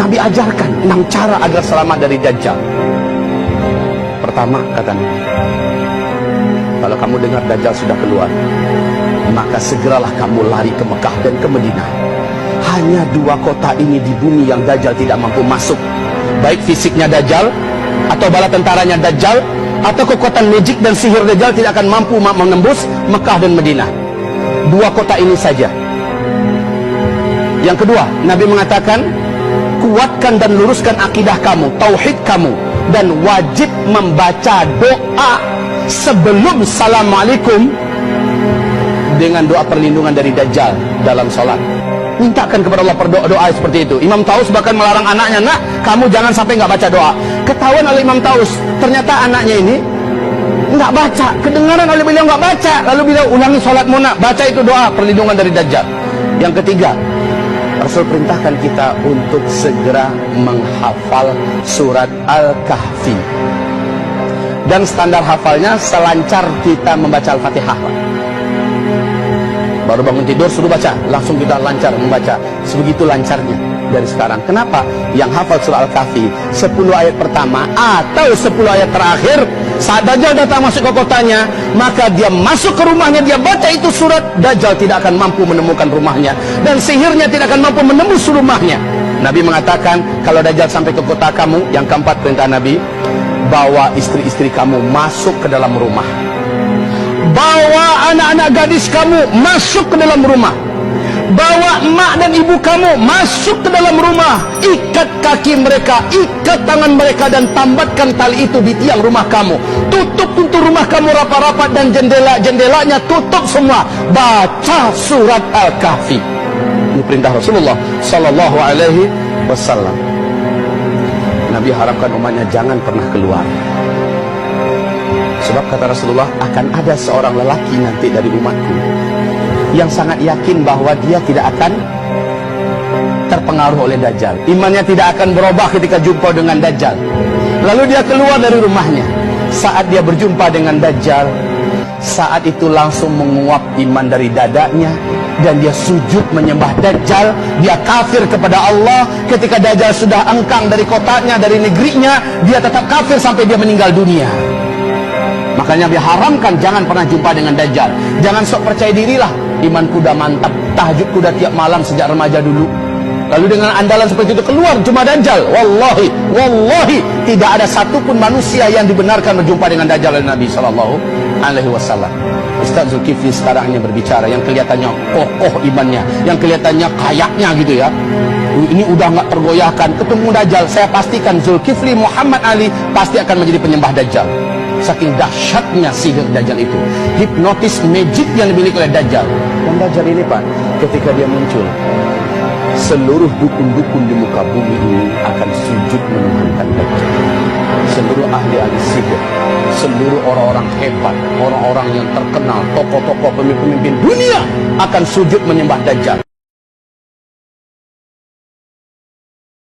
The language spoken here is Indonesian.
Nabi ajarkan 6 cara agar selamat dari Dajjal. Pertama, kata Nabi, kalau kamu dengar Dajjal sudah keluar, maka segeralah kamu lari ke Mekah dan ke Madinah. Hanya 2 kota ini di bumi yang Dajjal tidak mampu masuk. Baik fisiknya Dajjal, atau bala tentaranya Dajjal, atau kekuatan magic dan sihir Dajjal tidak akan mampu menembus Mekah dan Madinah. 2 kota ini saja. Yang kedua, Nabi mengatakan, kuatkan dan luruskan akidah kamu, tauhid kamu, dan wajib membaca doa sebelum Assalamualaikum dengan doa perlindungan dari Dajjal dalam sholat. Mintakan kepada Allah doa seperti itu. Imam Taus bahkan melarang anaknya, nak, kamu jangan sampai nggak baca doa. Ketahuan oleh Imam Taus, ternyata anaknya ini nggak baca, kedengaran oleh beliau nggak baca. Lalu beliau ulangi sholatmu, nak, baca itu doa perlindungan dari Dajjal. Yang ketiga, Rasul perintahkan kita untuk segera menghafal surat Al-Kahfi. Dan standar hafalnya selancar kita membaca Al-Fatihah. Baru bangun tidur suruh baca, langsung kita lancar membaca. Sebegitu lancarnya dari sekarang. Kenapa? Yang hafal surah Al-Kahfi 10 ayat pertama atau 10 ayat terakhir, saat Dajjal datang masuk ke kotanya, maka dia masuk ke rumahnya, dia baca itu surat, Dajjal tidak akan mampu menemukan rumahnya, dan sihirnya tidak akan mampu menembus rumahnya. Nabi mengatakan, kalau Dajjal sampai ke kota kamu, yang keempat perintah Nabi, bawa istri-istri kamu masuk ke dalam rumah, bawa anak-anak gadis kamu masuk ke dalam rumah, bawa emak dan ibu kamu masuk ke dalam rumah, ikat kaki mereka, ikat tangan mereka, dan tambatkan tali itu di tiang rumah kamu, tutup pintu rumah kamu rapat-rapat, dan jendela-jendelanya tutup semua, baca surat Al-Kahfi. Ini perintah Rasulullah sallallahu alaihi wasallam. Nabi harapkan umatnya jangan pernah keluar. Sebab kata Rasulullah, akan ada seorang lelaki nanti dari umatku yang sangat yakin bahwa dia tidak akan terpengaruh oleh Dajjal. Imannya tidak akan berubah ketika jumpa dengan Dajjal. Lalu dia keluar dari rumahnya. Saat dia berjumpa dengan Dajjal, saat itu langsung menguap iman dari dadanya, dan dia sujud menyembah Dajjal. Dia kafir kepada Allah. Ketika Dajjal sudah engkang dari kotanya, dari negerinya, dia tetap kafir sampai dia meninggal dunia. Makanya Nabi haramkan jangan pernah jumpa dengan Dajjal. Jangan sok percaya dirilah, imanku udah mantap, tahajudku udah tiap malam sejak remaja dulu. Lalu dengan andalan seperti itu keluar cuma Dajjal. Wallahi tidak ada satupun manusia yang dibenarkan berjumpa dengan Dajjal oleh Nabi sallallahu alaihi wasallam. Ustaz Zulkifli sekarang ini berbicara, yang kelihatannya kokoh imannya, yang kelihatannya kayaknya gitu ya, ini udah nggak tergoyahkan, ketemu Dajjal, saya pastikan Zulkifli Muhammad Ali pasti akan menjadi penyembah Dajjal. Saking dahsyatnya sihir Dajjal itu, hipnotis magic yang dimiliki oleh Dajjal. Dan Dajjal ini, Pak, ketika dia muncul, seluruh dukun-dukun di muka bumi ini akan sujud menuhankan Dajjal. Seluruh ahli-ahli sihir, seluruh orang-orang hebat, orang-orang yang terkenal, tokoh-tokoh pemimpin dunia akan sujud menyembah Dajjal.